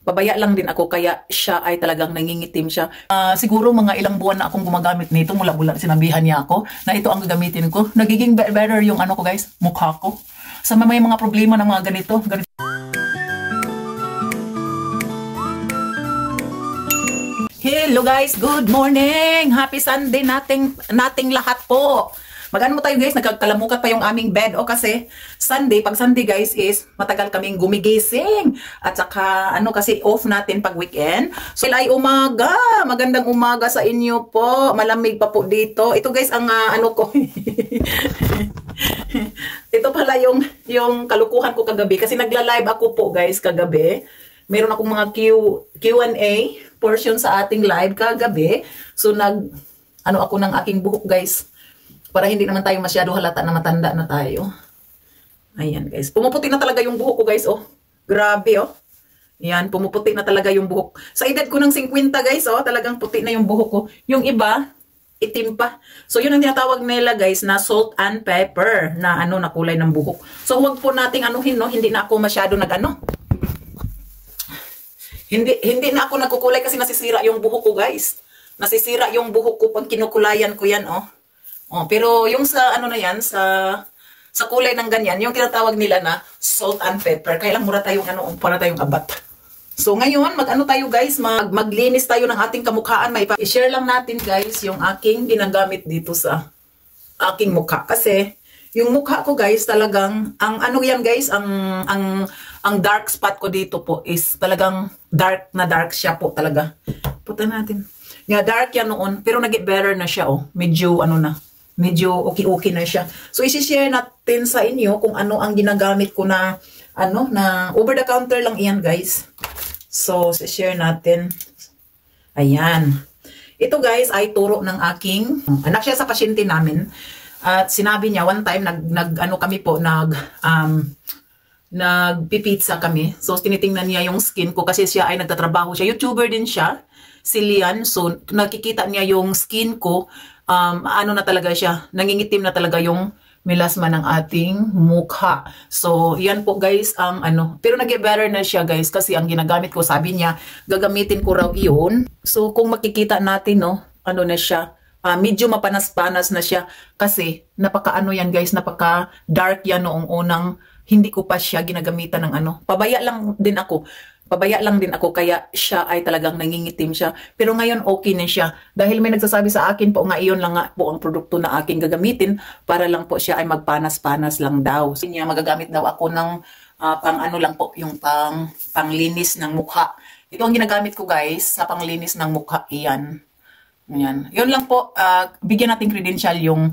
Pabaya lang din ako kaya siya ay talagang nangingitim siya. Siguro mga ilang buwan na akong gumagamit nito mula sinabihan niya ako na ito ang gagamitin ko. Nagiging better yung ano ko guys, mukha ko. Sa may mga problema ng mga ganito. Hello guys, good morning! Happy Sunday nating lahat po. Magano mo tayo guys, nagkakalamukat pa yung aming bed o kasi pag Sunday guys is matagal kaming gumigising at saka ano kasi off natin pag weekend. So ay umaga, magandang umaga sa inyo po, malamig pa po dito. Ito guys ang ano ko. Ito pala yung kalukuhan ko kagabi kasi nagla-live ako po guys kagabi. Meron akong mga Q&A portion sa ating live kagabi. So ano ako ng aking buhok guys. Para hindi naman tayo masyado halata na matanda na tayo. Ayan guys. Pumuputi na talaga yung buhok ko guys. Oh. Grabe oh. Ayan. Pumuputi na talaga yung buhok. Sa edad ko ng 50 guys. Oh. Talagang puti na yung buhok ko. Yung iba, itim pa. So yun ang tinatawag nila guys na salt and pepper. Na na kulay ng buhok. So huwag po nating anuhin no. Hindi na ako masyado Hindi na ako nagkukulay kasi nasisira yung buhok ko guys. Nasisira yung buhok ko pag kinukulayan ko yan oh. Oh, pero yung sa ano na yan, sa kulay ng ganyan, yung tinatawag nila na salt and pepper. Kaya lang mura tayong para tayong abat. So ngayon, mag-ano tayo guys, maglinis tayo ng ating kamukhaan. I-share lang natin guys yung aking ginagamit dito sa aking mukha. Kasi yung mukha ko guys, talagang, ang yan guys, ang dark spot ko dito po is talagang dark na dark siya po talaga. Puta natin. Yeah, dark yan noon, pero nag-get better na siya oh. Medyo okay na siya. So, isi-share natin sa inyo kung ano ang ginagamit ko na, na over the counter lang iyan, guys. So, isi-share natin. Ayan. Ito, guys, ay turo ng aking anak siya sa pasyente namin. At sinabi niya, one time, nagpipizza kami. So, tinitingnan niya yung skin ko kasi siya ay nagtatrabaho siya. YouTuber din siya, si Lian. So, nakikita niya yung skin ko. Na talaga siya, nangingitim na talaga yung melasma ng ating mukha. So, yan po guys ang pero nag-better na siya guys kasi ang ginagamit ko, sabi niya, gagamitin ko raw iyon. So, kung makikita natin, no, na siya, medyo mapanas-panas na siya kasi yan guys, napaka-dark yan noong unang hindi ko pa siya ginagamitan ng Pabaya lang din ako kaya siya ay talagang nangingitim siya. Pero ngayon okay na siya. Dahil may nagsasabi sa akin po nga iyon lang nga po ang produkto na aking gagamitin para lang po siya ay magpanas-panas lang daw. So niya magagamit daw ako ng lang po yung panglinis ng mukha. Ito ang ginagamit ko guys sa panglinis ng mukha iyan. Yan. Yun lang po, bigyan natin credential yung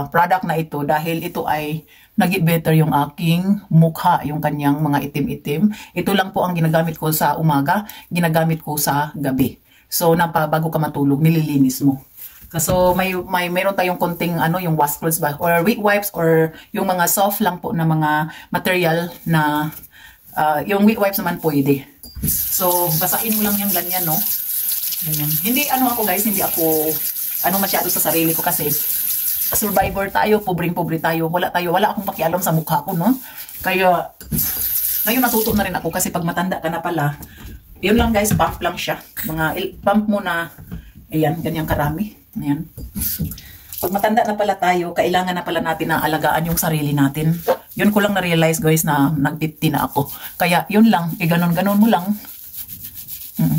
product na ito dahil ito ay nag-get better yung aking mukha, yung kanyang mga itim-itim. Ito lang po ang ginagamit ko sa umaga, ginagamit ko sa gabi. So, bago ka matulog, nililinis mo. So, mayroon tayong konting yung wash cloths ba, or wet wipes, or yung mga soft lang po na mga material na, yung wet wipes naman pwede. So, basahin mo lang yung ganyan, no? Ganyan. Hindi, ako guys, hindi ako, masyado sa sarili ko kasi, survivor tayo, pobreng-pobre tayo. Wala akong pakialam sa mukha ko, no? Kaya, ngayon natuto na rin ako kasi pag matanda ka na pala, yun lang guys, pump lang siya. Pump mo na, ayan, ganyang karami. Ayan. Pag matanda na pala tayo, kailangan na pala natin na alagaan yung sarili natin. Yun ko lang na-realize guys na nag-50 na ako. Kaya, yun lang, ganon-ganon mo lang.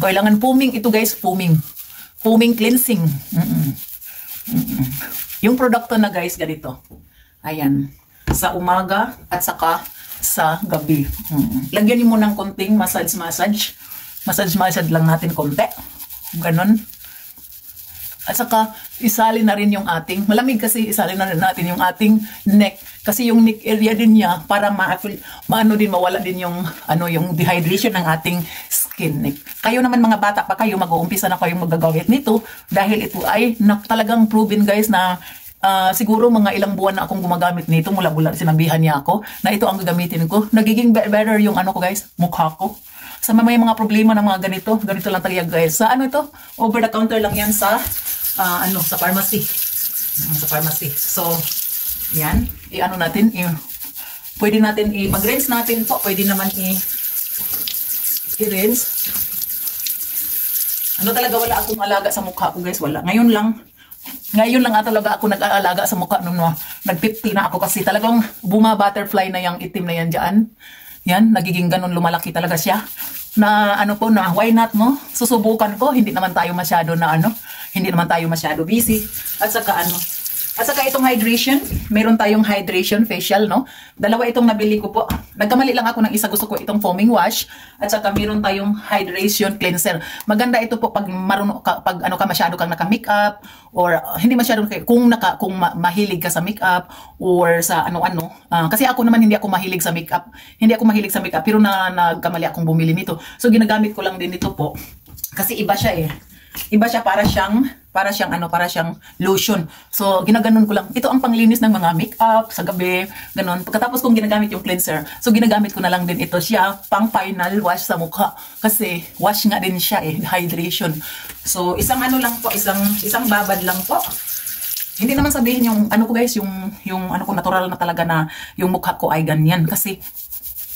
Kailangan foaming ito guys, foaming. Foaming cleansing. Yung produkto na guys, ganito. Ayan. Sa umaga at saka sa gabi. Lagyan niyo mo ng konting massage. Massage lang natin konti. Ganon. At saka, isali na rin yung ating, malamig kasi isali na rin natin yung ating neck. Kasi yung neck area din niya, para mawala din yung, yung dehydration ng ating skin neck. Kayo naman mga bata pa kayo, mag-uumpisa na kayong magagawit nito. Dahil ito ay talagang proven guys na siguro mga ilang buwan na akong gumagamit nito mula sinabihan niya ako na ito ang gagamitin ko. Nagiging better yung ko guys, mukha ko. Sa may mga problema ng mga ganito lang talaga guys. Sa ito? Over the counter lang yan sa sa pharmacy. Sa pharmacy. So, yan. Pwede natin mag-rinse natin po. Pwede naman experience. Ano talaga, wala akong alaga sa mukha ko guys, wala. Ngayon lang talaga ako nag-aalaga sa mukha nung nag-50 na ako kasi talagang buma-butterfly na yung itim na yan dyan. Yan, nagiging ganun, lumalaki talaga siya. Na ano po, na why not no? Susubukan ko, hindi naman tayo masyado busy. At saka itong hydration, meron tayong hydration facial, no? Dalawa itong nabili ko po. Nagkamali lang ako ng isa, gusto ko itong foaming wash. At saka meron tayong hydration cleanser. Maganda ito po pag marunong ka, pag ano ka masyado kang naka-makeup or hindi masyado kung mahilig ka sa makeup or sa ano-ano. Kasi ako naman hindi ako mahilig sa makeup. Pero nagkamali akong bumili nito. So ginagamit ko lang din ito po. Kasi iba siya eh. Para siyang lotion. So, ginaganon ko lang. Ito ang panglinis ng mga makeup sa gabi, ganon. Pagkatapos kong ginagamit yung cleanser, so ginagamit ko na lang din ito siya, pang final wash sa mukha. Kasi, wash nga din siya eh, hydration. So, isang babad lang po. Hindi naman sabihin yung, ano ko guys, yung ano ko, natural na talaga na yung mukha ko ay ganyan. Kasi,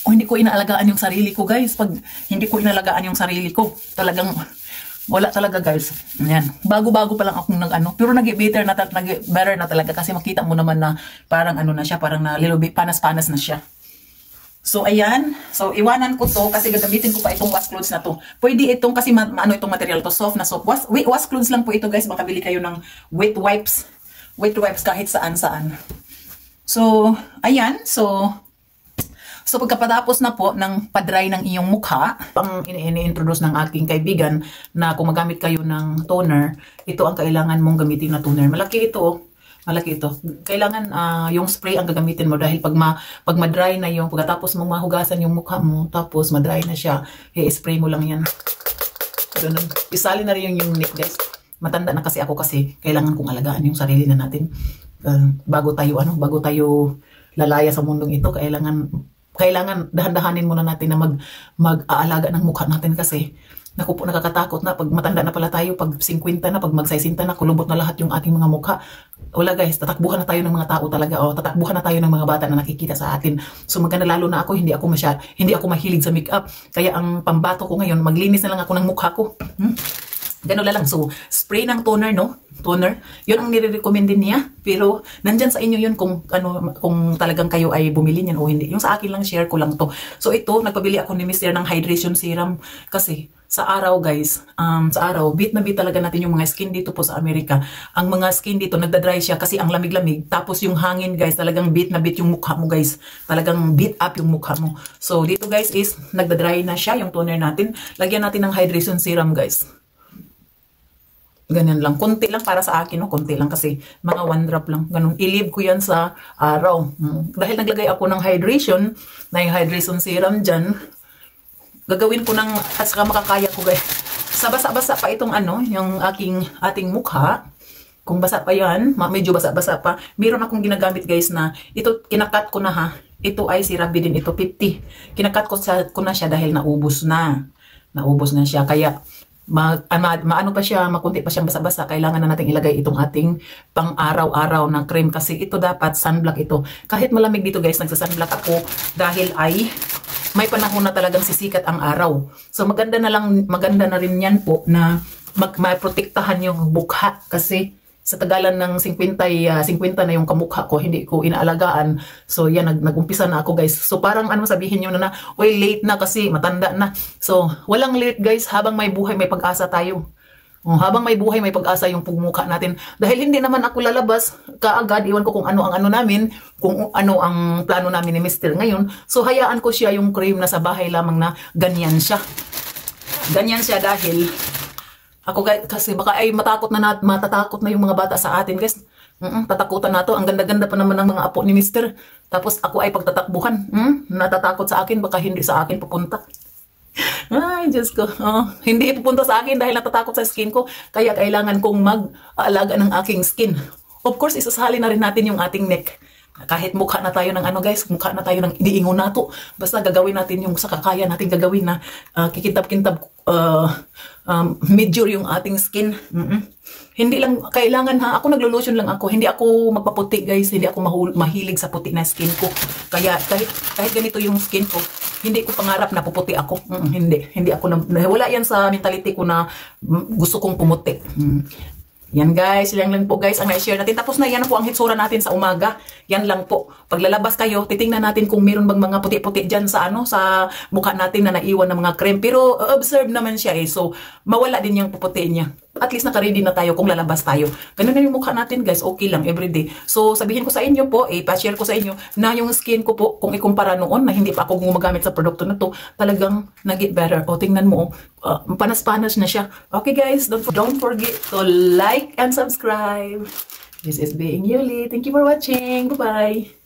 hindi ko inaalagaan yung sarili ko guys. Pag hindi ko inaalagaan yung sarili ko, talagang, wala talaga guys. Ayan. Bago-bago pa lang akong pero better na talaga kasi makita mo naman na parang ano na siya, parang na little bit panas-panas na siya. So ayan. So iwanan ko to kasi gagamitin ko pa itong wash clothes na to. Pwede itong kasi itong material to, soft na soft. Wash clothes lang po ito guys. Makabili kayo ng wet wipes. Wet wipes kahit saan-saan. So ayan. So pagkatapos na po ng padry ng iyong mukha, pang ini-introduce ng aking kaibigan na kung magamit kayo ng toner, ito ang kailangan mong gamitin na toner. Malaki ito. Kailangan yung spray ang gagamitin mo dahil pag ma-dry na yung, pagkatapos mong mahugasan yung mukha mo, tapos ma-dry na siya, i-spray mo lang yan. Ganun. Isali na rin yung neck guys. Matanda na kasi ako kasi kailangan kong alagaan yung sarili na natin. Bago tayo lalaya sa mundong ito, kailangan dahan-dahanin muna natin na mag-aalaga ng mukha natin kasi naku po, nakakatakot na pag matanda na pala tayo, pag 50 na, pag mag-60 na, kulubot na lahat yung ating mga mukha. Wala guys, tatakbuhan na tayo ng mga tao talaga, tatakbuhan na tayo ng mga bata na nakikita sa atin. So maganda, lalo na ako, hindi ako mahilig sa makeup. Kaya ang pambato ko ngayon, maglinis na lang ako ng mukha ko. Ganun lang. So, spray ng toner, no? Toner. Yun ang nire-recommend din niya. Pero, nandyan sa inyo yun kung talagang kayo ay bumili niyan o hindi. Yung sa akin lang, share ko lang to. So, ito, nagpabili ako ni Mr. ng hydration serum. Kasi, sa araw, guys, bit na bit talaga natin yung mga skin dito po sa Amerika. Ang mga skin dito, nagda-dry siya kasi ang lamig-lamig. Tapos, yung hangin, guys, talagang bit na bit yung mukha mo, guys. Talagang beat up yung mukha mo. So, dito, guys, is nagda-dry na siya, yung toner natin. Lagyan natin ng hydration serum, guys. Ganyan lang. Konti lang para sa akin, no? Konti lang kasi mga 1 drop lang. Ganun. I-leave ko yan sa araw. Dahil naglagay ako ng hydration serum dyan, gagawin ko ng, at saka makakaya ko guys. Sa basa-basa pa itong yung ating mukha. Kung basa pa yan, medyo basa-basa pa, meron akong ginagamit guys na, ito, kinakat ko na ha. Ito ay CeraVe din, ito 50. Kinakat ko na siya dahil naubos na. Naubos na siya. Kaya, maano pa siya, makunti pa siyang basa-basa, kailangan na natin ilagay itong ating pang araw-araw na cream kasi ito dapat sunblock ito. Kahit malamig dito guys, nagsasunblock ako dahil ay may panahon na talagang sisikat ang araw. So maganda na rin yan po na maprotektahan yung mukha kasi sa tagalan ng 50 na yung kamukha ko, hindi ko inaalagaan. So yan, nag-umpisa na ako guys. So parang sabihin nyo na, well, late na kasi matanda na. So walang late guys, habang may buhay may pag-asa tayo. Habang may buhay may pag-asa yung pagmukha natin. Dahil hindi naman ako lalabas kaagad, iwan ko kung ano ang namin, kung ano ang plano namin ni Mr. ngayon. So hayaan ko siya yung cream na sa bahay lamang na ganyan siya. Ganyan siya dahil ako guys, kasi baka ay matatakot na yung mga bata sa atin guys. Tatakutan na to. Ang ganda-ganda pa naman ng mga apo ni Mr. Tapos ako ay pagtatakbuhan. Natatakot sa akin, baka hindi sa akin pupunta. Ay, Diyos ko. Hindi pupunta sa akin dahil natatakot sa skin ko. Kaya kailangan kong mag-aalaga ng aking skin. Of course, isasali na rin natin yung ating neck. Kahit mukha na tayo ng guys, mukha na tayo ng iniingo nato. Basta gagawin natin yung sa kakaya natin gagawin na kikintab-kintab medyo yung ating skin. Hindi lang, kailangan ha, ako naglo-lotion lang ako. Hindi ako magpaputi guys, hindi ako mahilig sa puti na skin ko. Kaya kahit ganito yung skin ko, hindi ko pangarap na puputi ako. Hindi ako wala yan sa mentality ko na gusto kong pumuti. Yan guys, yan lang po guys ang na-share natin. Tapos na yan po ang hitsura natin sa umaga. Yan lang po. Paglalabas kayo, titingnan natin kung meron bang mga puti-puti dyan sa sa mukha natin na naiwan ng mga cream. Pero observe naman siya eh. So mawala din yung puputi niya. At least naka-ready na tayo kung lalabas tayo. Ganun na yung mukha natin guys, okay lang everyday. So sabihin ko sa inyo po, pa-share ko sa inyo na yung skin ko po, kung ikumpara noon na hindi pa ako gumagamit sa produkto na to, talagang nag-get better. O tingnan mo, panas-panas na siya. Okay guys, don't forget to like and subscribe. This is being Yuli. Thank you for watching. Bye-bye.